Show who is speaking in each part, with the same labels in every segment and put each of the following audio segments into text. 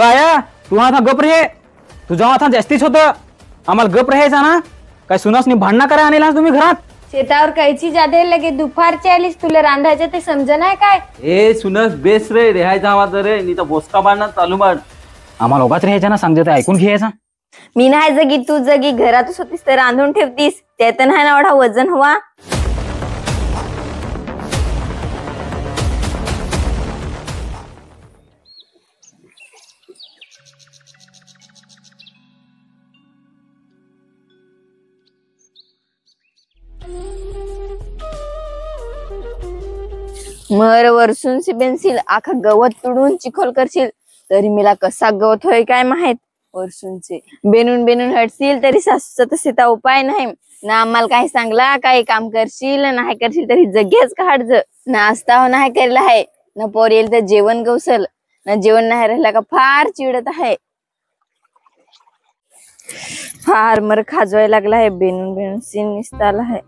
Speaker 1: आया तू आता गप रे, तुझा आता जास्तीच होतं. आम्हाला गप राहायचा ना. काय सुनासनी भांडणा करा आणला तुम्ही घरात.
Speaker 2: शेतावर कैची जाते लगे दुपारची आलीस, तुला रांधायचं ते समजा नाही काय.
Speaker 3: ए सुनस बेस रे रेहायचा आवाज रे, नाही तर बोसका बांधणार चालू मार.
Speaker 1: आम्हाला उगाच राहायचा ना, सांगते ऐकून घ्यायचा.
Speaker 2: मी नाही जगी तू जगी, घरातच होतीस तर रांधून ठेवतीस, त्यात नाही ना एवढा वजन हवा. मर वरसून बेनशील, आखा गवत तुडून चिखल करशील तरी मला कसा गवत होय काय माहित. वरसूनचे बेनून बेनून हटशील तरी सासूचा तसा उपाय नाही ना. आम्हाला काही सांगला काही काम करशील नाही करशील तरी जगेच काढज. नाश्ता हो नाही केला आहे ना, पोर येईल तर जेवण गवसल ना, जेवण नाही राहिला का फार चिडत आहे. फार मर खाजवाय लागला आहे, बेनून बेनून सीन निसताला आहे.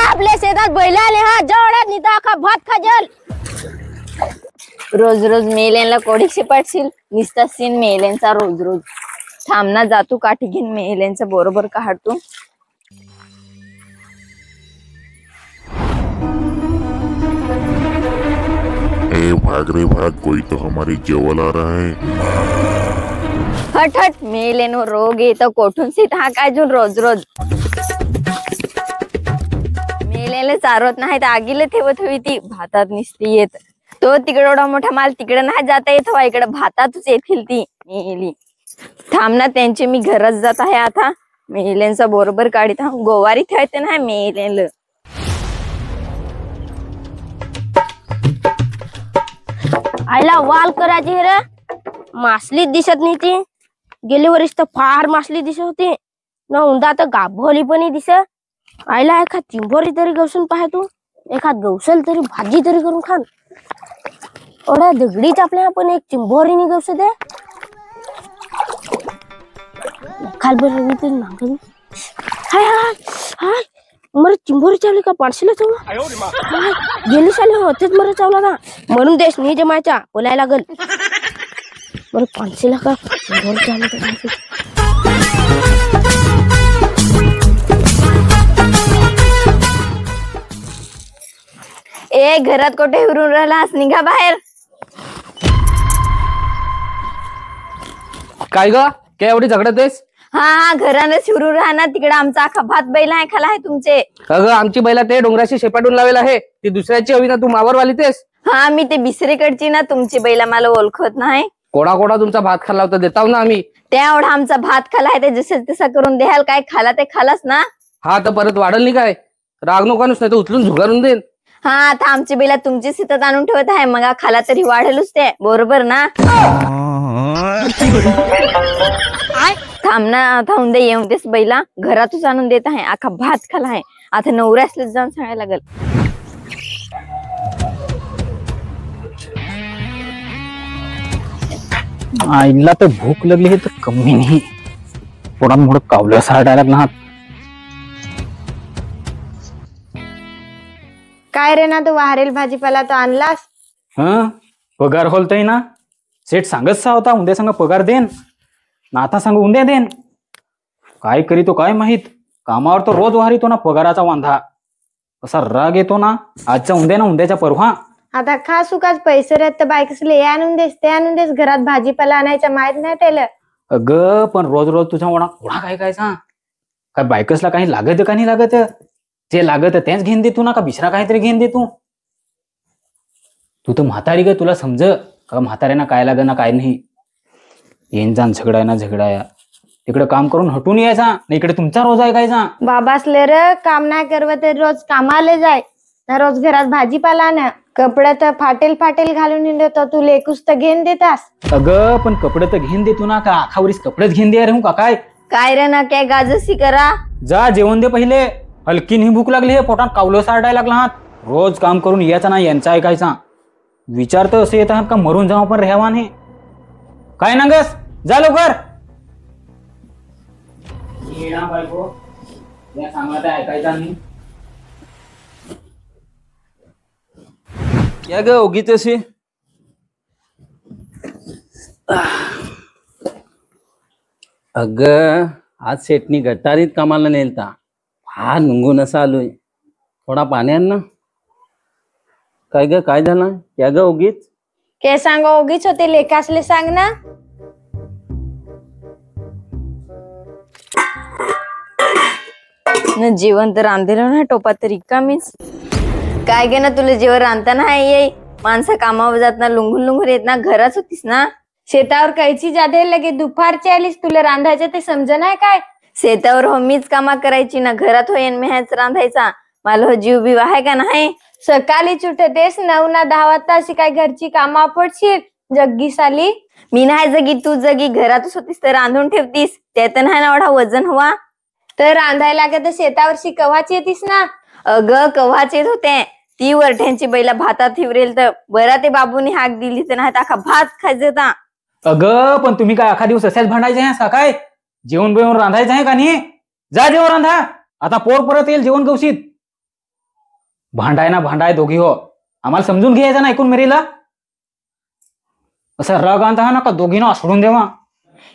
Speaker 2: आपल्या शेतात बैल आले हा, जेवढ्यात निता अख्खा भात खाजल. रोज रोज मेल्यांना कोडीशी पाडशील, निसता सीन मेल्यांचा रोज रोज. थांबना जातू काठी घेऊन मेल्यांचा बरोबर काढतो.
Speaker 4: भाग रे भाग, कोई तो हमारी जेवल आ रहा है.
Speaker 2: हट हट, मेलेनो रोग येतो कोठून सीट हा काय जून रोज रोज. मेलेले चारवत नाही तर आगीला ठेवत हवी ती, भातात निसती येत. तो तिकडे एवढा मोठा माल तिकडे नाही जाता येत हवा, इकडे भातातच येतील ती मेली. थांबना त्यांचे मी घरच जात आहे आता. मेल्यांचा बरोबर काढीत हा, गोवारी ठेवते नाही मेलेलं.
Speaker 5: आईला वाल करायची रे, मासली दिसत नाही ती. गेली वर्ष तर फार मासली दिसत होती ना, उंदा तर गाभोली पण दिसत. आईला एखाद चिंबोरी तरी गवसून पाह तू, एखाद गवसल तरी भाजी तरी करून खान. एवढ्या दगडीच आपल्या आपण एक चिंबोरी नि गवस दे खाल बरं. हाय हाय हाय, मर चिंबोरी चावली का पाडशीला चावला. गेली साली होतेच मर चावला ना, म्हणून देश नि जमायचा बोलायला लागल. बरं पाडशीला का चिंबोरी चावली तर.
Speaker 2: ए घरात कोठे हिरून राहिलास, निघा बाहेर.
Speaker 1: काय ग, काय एवढी झगडत आहेस.
Speaker 2: हा हा, घराने शिरून राहणार. तिकडे आमचा अख्खा भात बैल आहे खाला आहे तुमचे.
Speaker 1: अगं आमची बैला ते डोंगराशी शेपाटून लावेल आहे, ती दुसऱ्याची हवी ना, तू मावरवाली तेस.
Speaker 2: हा मी ते बिसरीकडची ना, तुमची बैला मला ओळखत नाही.
Speaker 1: कोडा कोडा तुमचा भात खाल्ला होता, देताव ना आम्ही.
Speaker 2: त्या एवढा आमचा भात खाला आहे, ते जसं तसा करून द्याल. काय खाला ते खालास ना.
Speaker 1: हा तर परत वाढल नाही काय, राग नको नाही तर उचलून झुगारून देईन.
Speaker 2: हा आता आमची बैला तुमची शेतात आणून ठेवत आहे, मग खाला तरी वाढेलच ते बरोबर ना. थांबना, थांबून दे, येऊन देस बैला. घरातच आणून देत आहे, अख्खा भात खाला आहे. आता नवऱ्यासला जाऊन सांगायला लागल.
Speaker 1: आईला तर भूक लागली हे तर कमी नाही, पोटात मोठं कावलं सारडायला लागला.
Speaker 2: काय रे ना, तू वाहरेल भाजीपाला तो आणलास.
Speaker 1: हा पगार होलतय ना, सेठ सांगत होता उद्या सांगा पगार देन ना, आता सांग उद्या देन. काय करी तो काय माहित, कामावर तो रोज वाहरीतो ना, पगाराचा वांधा असा राग येतो ना. आजचा उद्या ना, उद्याच्या परवा.
Speaker 2: आता खा सुखाच पैसे राहत तर बायकसले हे आणून देस ते आणून देस, घरात भाजीपाला आणायचा माहित नाही त्याला.
Speaker 1: अगं पण रोज रोज तुझ्या ओढा काय काय सांग, काय बायकसला काही लागत का नाही लागत, जे लागत तेच घेऊन दे तू ना, का बिसरा काहीतरी घेऊन दे तू. तू तर म्हातारी ग, तुला समज का म्हाताऱ्यांना काय लाग ना काय नाही. येन जाण झगडाय ना झगडाया, तिकडे काम करून हटून यायचा ना, इकडे तुमचा रोज आहे कायचा.
Speaker 2: बाबासले र काम नाही करव तर रोज कामाला जाय ना, रोज घरात भाजीपाला ना. कपडे तर फाटेल फाटेल घालून हिंडतो, तू लेकूस तर घेऊन देतास.
Speaker 1: अगं पण कपडे तर घेऊन देतो ना, का आखावरीस कपडेच घेऊन दे रे का काय.
Speaker 2: काय रे ना, काय गाजसी करा.
Speaker 1: जा जेवण दे पहिले, हलकी नाही भूक लागली, पोटात कावलं सारडायला लागला हात. रोज काम करून यायचा ना, यांचा ऐकायचा. विचार तर असे येतात का मरून जाऊ पण रेहवा नाही. काय नागस, जा लवकर. येणार बायको या सांगला ते ऐकायचा नाही.
Speaker 3: या ग ओगीच अशी अग आज सेटनी गटारीत कामाला नेलता. फार नुंगून असा आलोय. थोडा पाण्यात ना. काय ग काय झालं या ग ओगीच.
Speaker 2: के सांग ओगीच होते लेखासले सांग ना. न जेवण तर रांधेलं ना टोपात तरी रिकामीच. काय गे ना तुला जेवण रांधता नाही येई. माणसं कामावर जात ना लुंगून लुंगून येत ना घराच होतीस ना. शेतावर कायची जादे लगे दुपारची आलीस तुला रांधायचं ते समज नाही काय. शेतावर हो मीच कामा करायची ना घरात होईन मी ह्याच रांधायचा. मला हो जीव बीव आहे का नाही. सकाळीच उठतेस 9 ना 10 वाजता अशी काय घरची कामा पडशील जग्गी साली. मी नाही जगी तू जगी घरातच होतीस तर रांधून ठेवतीस त्यात नाही ना एवढा वजन हवा. तर रांधायला लागत शेतावरशी कव्हाच येतीस ना. अगं कव्हाच येत होते. ती वरठ्यांची बैला भातात ठेवरेल तर बरा ते बाबूनी हाक दिली तर नाही आखा भात खायचं होता.
Speaker 1: अगं पण तुम्ही काय अखा दिवस असेच भांडायचे आहे का काय. जेवण बिवण रांधायचं आहे का नाही. जा जेवण रांधा. आता पोर परत येईल जेवण गवशीत. भांडाय ना भांडाय दोघी हो. आम्हाला समजून घ्यायचं ना ऐकून मेरीला. असं रग आणता ना का दोघीनं सोडून देवा.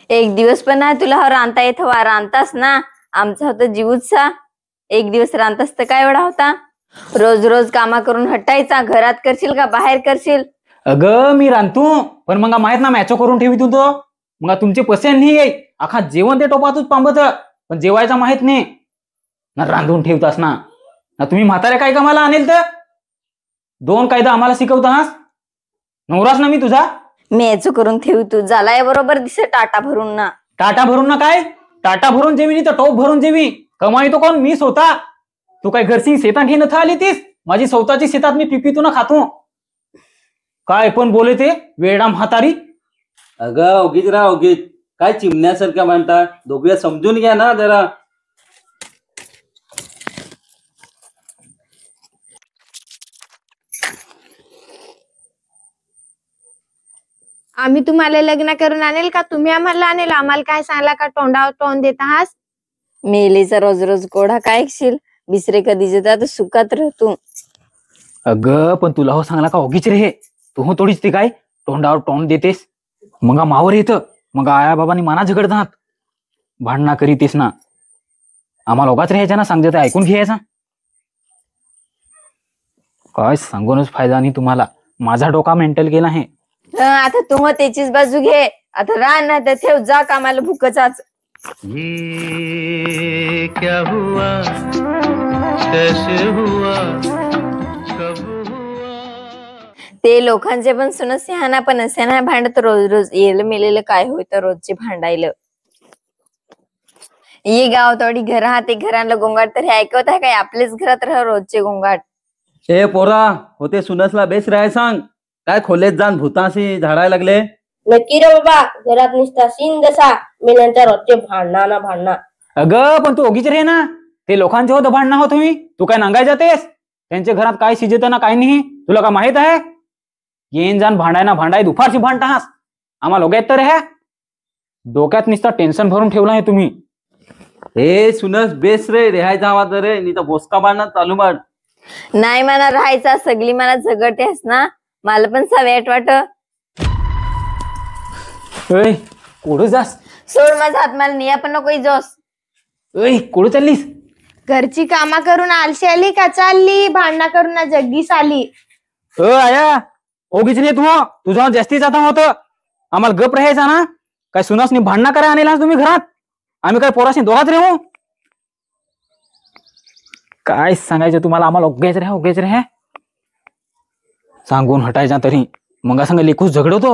Speaker 2: एक दिवस पण नाही तुला हा रांधता येत हवा रांधतास ना. आमचा होता जीवचा. एक दिवस रांधतास तर काय एवढा होता. रोज रोज कामा करून हटायचा. घरात करशील का बाहेर करशील.
Speaker 1: अगं मी रांधतो पण मग माहित ना मॅचो करून ठेवी तू तो. मग तुमचे पैसे नाही येई. आखा जेवण ते टोपातच पांबत पण जेवायचा माहित नाही ना. रांधून ठेवतास ना तुम्ही म्हातारे काय कामाला आणेल तर. 2 कायदा आम्हाला शिकवतास. नवराच ना मी तुझा.
Speaker 2: मेच करून ठेव तू झालाय बरोबर दिसे टाटा भरून ना.
Speaker 1: टाटा भरून ना काय. टाटा भरून जेवी नाही तर टोप भरून जेवी. कमाई तो कोण मी स्वतः. तू काय घरची शेतात घेऊन आली तीस. माझी स्वतःची शेतात मी पिपीतून खातो. काय पण बोले ते वेडा म्हातारी.
Speaker 3: अगं ओगीच रा ओगीच काय चिमण्यासारखं म्हणता. दोघे समजून घ्या ना जरा.
Speaker 5: आम्ही तुम्हाला लग्न करून आणेल का तुम्ही आम्हाला आणेल. आम्हाला काय सांगला का तोंडावर तोंड देत आहात.
Speaker 2: मेलीचा रोज रोज कोढा काय ऐकशील. बिसरे कधी जेतात सुखात राहतो.
Speaker 1: अगं पण तुला हो सांगला का ओगीच रे. तू हो थोडीच ते काय तोंडावर तोंड देतेस. मग मावर येतं. मग आया बाबांनी मना झगडतात. भांडणा करीतेस ना. आम्हाला ओगाच राहायचा ना सांगते ऐकून घ्यायचा. काय सांगूनच फायदा नाही तुम्हाला. माझा डोका मेंटल गेला आहे.
Speaker 2: आता तू मग त्याचीच बाजू घे. आता राह ना तर ठेव जा कामाला भूकचाच.
Speaker 6: ये क्या हुआ कैसे हुआ कब हुआ.
Speaker 2: ते लोकांचे पण सुन सिंहाना पण असे नाही भांडत रोज रोज. येलं मेलेलं काय होतं रोजचे भांडायलं. ये गाव थोडी घर ते घराला गोंगाट तर हे ऐकवत आहे काय. आपलेच घरात राह रोजचे गोंगाट.
Speaker 3: ए पोरा होते सुनसला बेस राहाय सांग. काय खोलेत जाण भूताशी झाडायला लागले.
Speaker 5: नक्की रे बाबा घरात निसता सीन जसा मी नंतर रोजचे भांडणा ना भांडणा.
Speaker 1: अगं पण तू ओगीच रे ना. ते लोकांचे होतं भांडणं हो तुम्ही. तू काय नांगाय जातेस. त्यांच्या घरात काय शिजत ना काय नाही तुला काय माहित आहे. येन जाण भांडाय ना भांडाय दुपारची भांडतास. आम्हाला लोग्यात तर ह्या डोक्यात निसता टेन्शन भरून ठेवलं आहे तुम्ही.
Speaker 3: हे सुनस बेस रे रेहायचा आवाज रे. नाही तर बोसका बांधणं चालू मार.
Speaker 2: नाही मला राहायचा सगळी मला झगडतेस ना. मला पण सवयट वाट.
Speaker 1: ऐ कुठं जास.
Speaker 2: सोड माझा हात. मला निया पण नको जोस.
Speaker 1: ऐ कुठं चाललीस.
Speaker 5: घरची कामा करून आलशी आली का चालली. भांडणा करून ना जग्गीस आली.
Speaker 1: आया ओगीच रे तू. तुझा जास्तीच आता होतं. आम्हाला गप राहायचा ना. काय सुनासनी भांडणा करा आणला तुम्ही घरात. आम्ही काय पोराशी दोघात रे. काय सांगायचं तुम्हाला. आम्हाला ओगेच रे सांगून हटायचा तरी मग सांग लेखूस झगडवतो.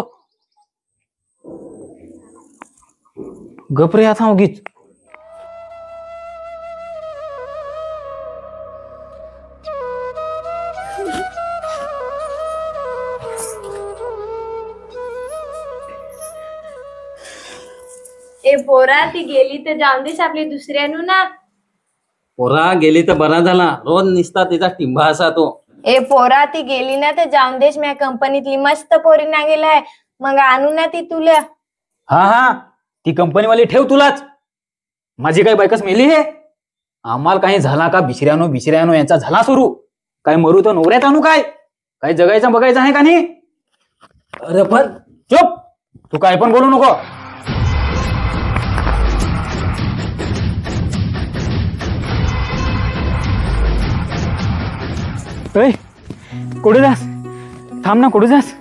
Speaker 1: गप रे आता ओगीच.
Speaker 5: ए पोरा ती गेली तर जाऊन देस आपली दुसऱ्यानु ना.
Speaker 3: पोरा गेली तर बरा झाला. रोज निसता तिचा टिंबा असा तो.
Speaker 5: ए पोरा ती गेली ना तर जाऊन देस. माझ्या कंपनीतली मस्त पोरी ना गेलाय. मग आणू ना ती तुला.
Speaker 1: हा ती कंपनीवाली ठेव तुलाच. माझी काही बायकच मेली आहे. आम्हाला काही झाला का बिशऱ्यानो यांचा झाला सुरू. काय मरू तर नवऱ्यात आणू काय? काय जगायचं बघायचं आहे का नाही?
Speaker 3: अरे पण
Speaker 1: चुप, तू काय पण बोलू नको. ऐ, कुठे जास? थांब ना, कुठे जास?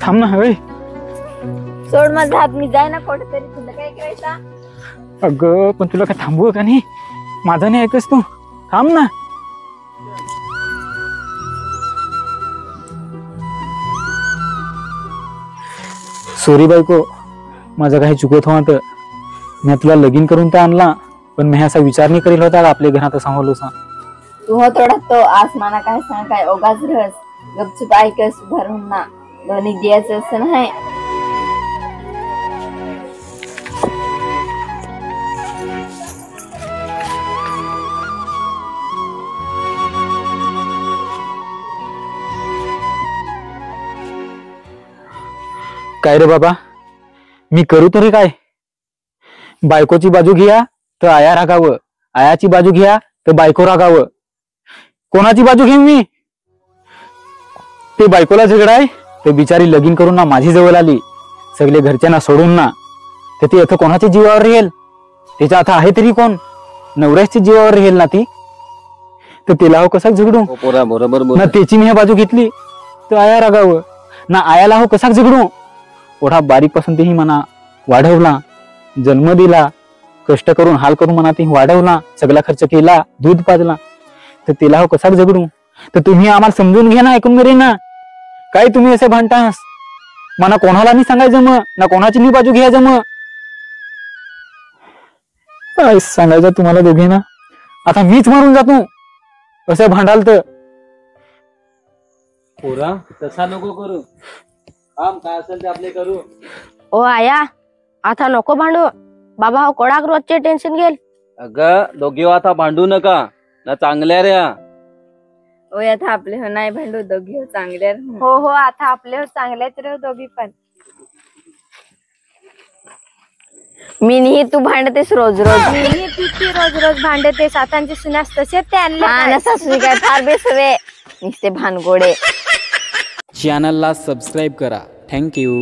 Speaker 1: थांब ना. ऐ
Speaker 2: सोड माझा हात, मी जाय ना कुठेतरी. तुला काय करायचा?
Speaker 1: अगं पण तुला काय थांबू का नाही? माझा नाही ऐकस तू. थांब ना. सॉरी बायको, माझं काही चुकत होत. मी तुला लगीन करून तर आणला, पण मी असा विचार नाही करेल होता आपल्या घरात सांगलो सा.
Speaker 2: तू हो थोडा तो आसमाना काय सांग काय ओगाच रहस. गपचूप ऐकस भरून ना. दोन्ही द्यायचं असं नाही.
Speaker 1: काय रे बाबा, मी करू तरी काय? बायकोची बाजू घ्या तर आया रागावं, आयाची बाजू घ्या तर बायको रागावं. कोणाची बाजू घेऊ मी? ते बायकोला झगडा आहे तर बिचारी लगीन करून ना माझी जवळ आली, सगळे घरच्यांना सोडून ना. तर ती आता कोणाच्या जीवावर राहील? त्याच्या आता आहे तरी कोण? नवऱ्याच्या जीवावर राहील ना ती. तर तिला हो कसा झगडू
Speaker 3: पोरा बरोबर बोल.
Speaker 1: ना. त्याची मी बाजू घेतली तर आया रागावं ना. आयाला हो कसा झगडू? ओढा बारीक पासून तेही म्हणा वाढवला, जन्म दिला, कष्ट करून हाल करून म्हणा ती वाढवला, सगळा खर्च केला, दूध पाजला. तर तिला हो कसा झगडू? तर तुम्ही आम्हाला समजून घ्या ना, ऐकून घे ना. काय तुम्ही असे भांडतास? मना कोणाला नाही सांगायचं मग, ना कोणाची नाही बाजू घ्यायचं मग. काय सांगायचं तुम्हाला दोघींना? आता मीच मरून जातो असं भांडाल तर.
Speaker 3: पोरा तसा नको करू. काम काय असेल ते आपले करू.
Speaker 5: ओ आया, आता नको भांडू. बाबा हो कोणाक रोजचे टेन्शन घेल.
Speaker 3: अगं दोघी आता भांडू नका ना. चांगल्या रे.
Speaker 2: ओ आता आपले हो नाही भांडू. दोघी हो चांगले.
Speaker 5: हो हो, आता आपले हो चांगलेच राहू दोघी पण.
Speaker 2: मी नाही, तू भांडतेस रोज रोज.
Speaker 5: मी तिची रोज रोज भांडते. सातांची सुनास तसे ते आणले
Speaker 2: हा
Speaker 5: काय?
Speaker 2: ना सासू काय फार बेसवे. नुसते भानगोडे.
Speaker 1: चॅनलला सबस्क्राईब करा. थँक्यू.